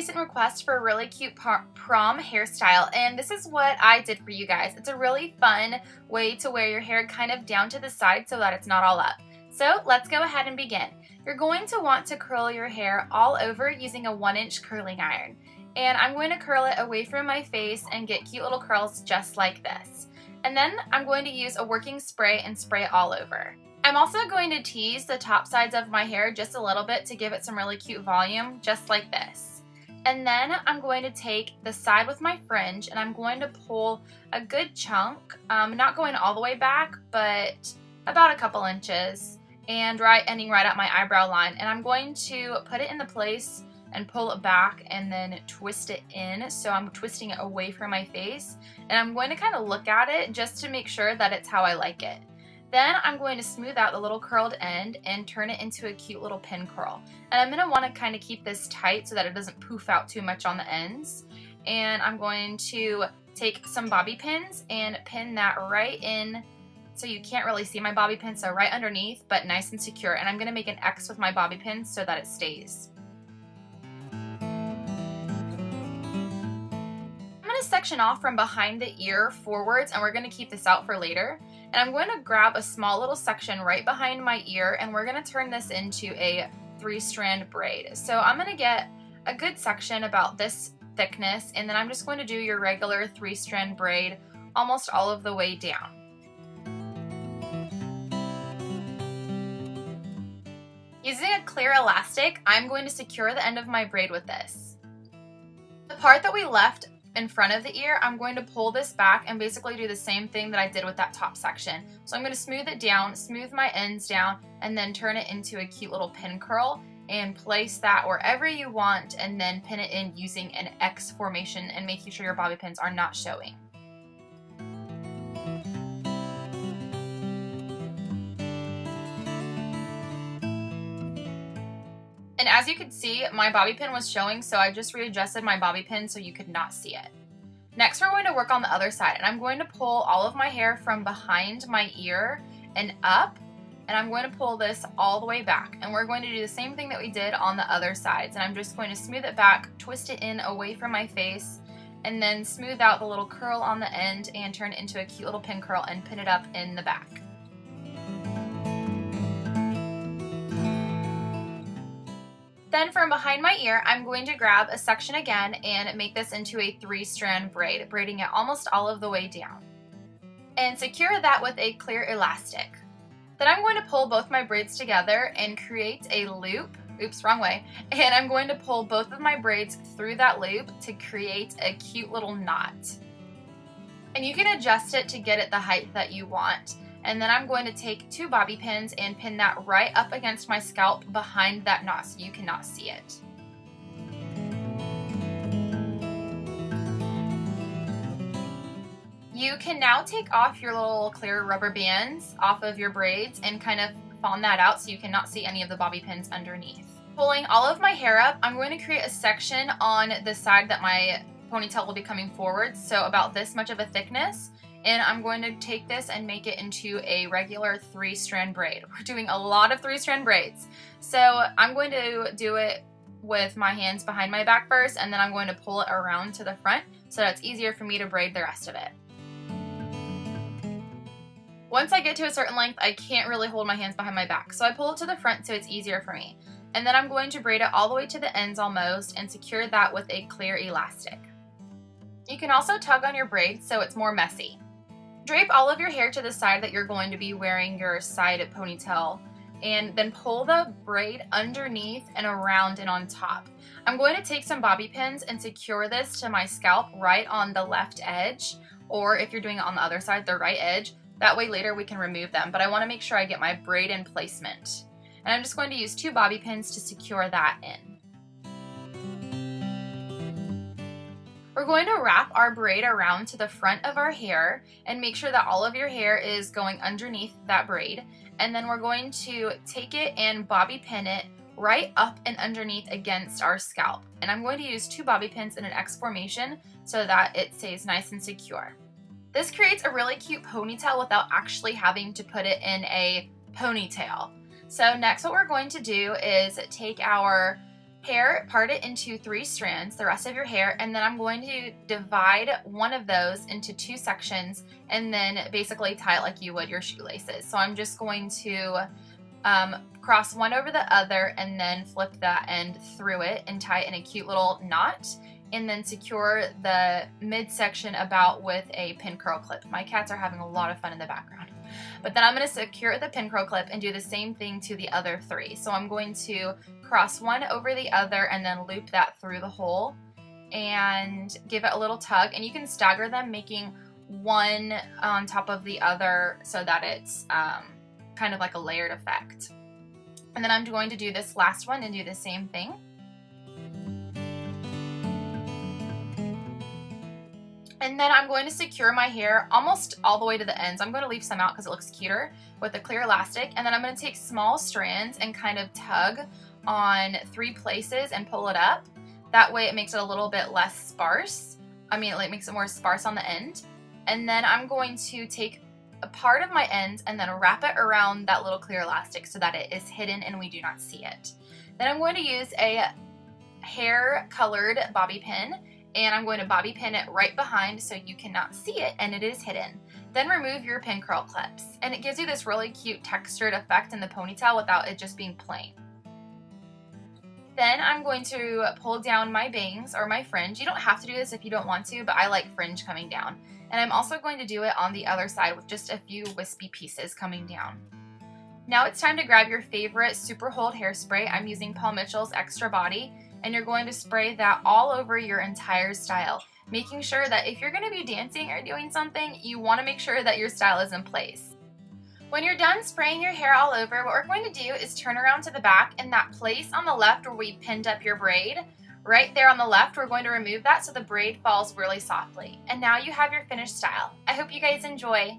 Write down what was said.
recent request for a really cute prom hairstyle, and this is what I did for you guys. It's a really fun way to wear your hair kind of down to the side so that it's not all up. So let's go ahead and begin. You're going to want to curl your hair all over using a 1-inch curling iron. And I'm going to curl it away from my face and get cute little curls just like this. And then I'm going to use a working spray and spray it all over. I'm also going to tease the top sides of my hair just a little bit to give it some really cute volume, just like this. And then I'm going to take the side with my fringe and I'm going to pull a good chunk, not going all the way back, but about a couple inches, and ending right at my eyebrow line. And I'm going to put it in the place and pull it back and then twist it in. So I'm twisting it away from my face, and I'm going to kind of look at it just to make sure that it's how I like it. Then I'm going to smooth out the little curled end and turn it into a cute little pin curl. And I'm going to want to kind of keep this tight so that it doesn't poof out too much on the ends. And I'm going to take some bobby pins and pin that right in, so you can't really see my bobby pin, so right underneath, but nice and secure. And I'm going to make an X with my bobby pins so that it stays. Section off from behind the ear forwards, and we're going to keep this out for later. And I'm going to grab a small little section right behind my ear, and we're going to turn this into a 3-strand braid. So I'm going to get a good section about this thickness, and then I'm just going to do your regular 3-strand braid almost all of the way down. Using a clear elastic, I'm going to secure the end of my braid with this. The part that we left in front of the ear, I'm going to pull this back and basically do the same thing that I did with that top section. So I'm going to smooth it down, smooth my ends down, and then turn it into a cute little pin curl and place that wherever you want, and then pin it in using an X formation and making sure your bobby pins are not showing. And as you can see, my bobby pin was showing, so I just readjusted my bobby pin so you could not see it. Next, we're going to work on the other side, and I'm going to pull all of my hair from behind my ear and up, and I'm going to pull this all the way back. And we're going to do the same thing that we did on the other sides, and I'm just going to smooth it back, twist it in away from my face, and then smooth out the little curl on the end and turn it into a cute little pin curl and pin it up in the back. Then from behind my ear, I'm going to grab a section again and make this into a 3-strand braid, braiding it almost all of the way down. And secure that with a clear elastic. Then I'm going to pull both my braids together and create a loop, oops, wrong way, and I'm going to pull both of my braids through that loop to create a cute little knot. And you can adjust it to get it the height that you want. And then I'm going to take 2 bobby pins and pin that right up against my scalp behind that knot so you cannot see it. You can now take off your little clear rubber bands off of your braids and kind of fawn that out so you cannot see any of the bobby pins underneath. Pulling all of my hair up, I'm going to create a section on the side that my ponytail will be coming forward, so about this much of a thickness. And I'm going to take this and make it into a regular 3-strand braid. We're doing a lot of 3-strand braids. So I'm going to do it with my hands behind my back first, and then I'm going to pull it around to the front so that it's easier for me to braid the rest of it. Once I get to a certain length, I can't really hold my hands behind my back. So I pull it to the front so it's easier for me. And then I'm going to braid it all the way to the ends almost and secure that with a clear elastic. You can also tug on your braids so it's more messy. Drape all of your hair to the side that you're going to be wearing your side ponytail, and then pull the braid underneath and around and on top. I'm going to take some bobby pins and secure this to my scalp right on the left edge, or if you're doing it on the other side, the right edge. That way later we can remove them, but I want to make sure I get my braid in placement. And I'm just going to use 2 bobby pins to secure that in. We're going to wrap our braid around to the front of our hair and make sure that all of your hair is going underneath that braid. And then we're going to take it and bobby pin it right up and underneath against our scalp. And I'm going to use 2 bobby pins in an X formation so that it stays nice and secure. This creates a really cute ponytail without actually having to put it in a ponytail. So next what we're going to do is take our part it into 3 strands, the rest of your hair, and then I'm going to divide one of those into 2 sections and then basically tie it like you would your shoelaces. So I'm just going to cross one over the other and then flip that end through it and tie it in a cute little knot, and then secure the midsection about with a pin curl clip. My cats are having a lot of fun in the background. But then I'm going to secure the pin curl clip and do the same thing to the other 3. So I'm going to cross one over the other and then loop that through the hole and give it a little tug. And you can stagger them, making one on top of the other so that it's kind of like a layered effect. And then I'm going to do this last one and do the same thing. And then I'm going to secure my hair almost all the way to the ends. I'm going to leave some out because it looks cuter with a clear elastic. And then I'm going to take small strands and kind of tug on 3 places and pull it up. That way it makes it a little bit less sparse. It makes it more sparse on the end. And then I'm going to take a part of my end and then wrap it around that little clear elastic so that it is hidden and we do not see it. Then I'm going to use a hair colored bobby pin, and I'm going to bobby pin it right behind so you cannot see it and it is hidden. Then remove your pin curl clips, and it gives you this really cute textured effect in the ponytail without it just being plain. Then I'm going to pull down my bangs or my fringe. You don't have to do this if you don't want to, but I like fringe coming down. And I'm also going to do it on the other side with just a few wispy pieces coming down. Now it's time to grab your favorite Super Hold hairspray. I'm using Paul Mitchell's Extra Body, and you're going to spray that all over your entire style, making sure that if you're going to be dancing or doing something, you want to make sure that your style is in place. When you're done spraying your hair all over, what we're going to do is turn around to the back, and that place on the left where we pinned up your braid, right there on the left, we're going to remove that so the braid falls really softly. And now you have your finished style. I hope you guys enjoy.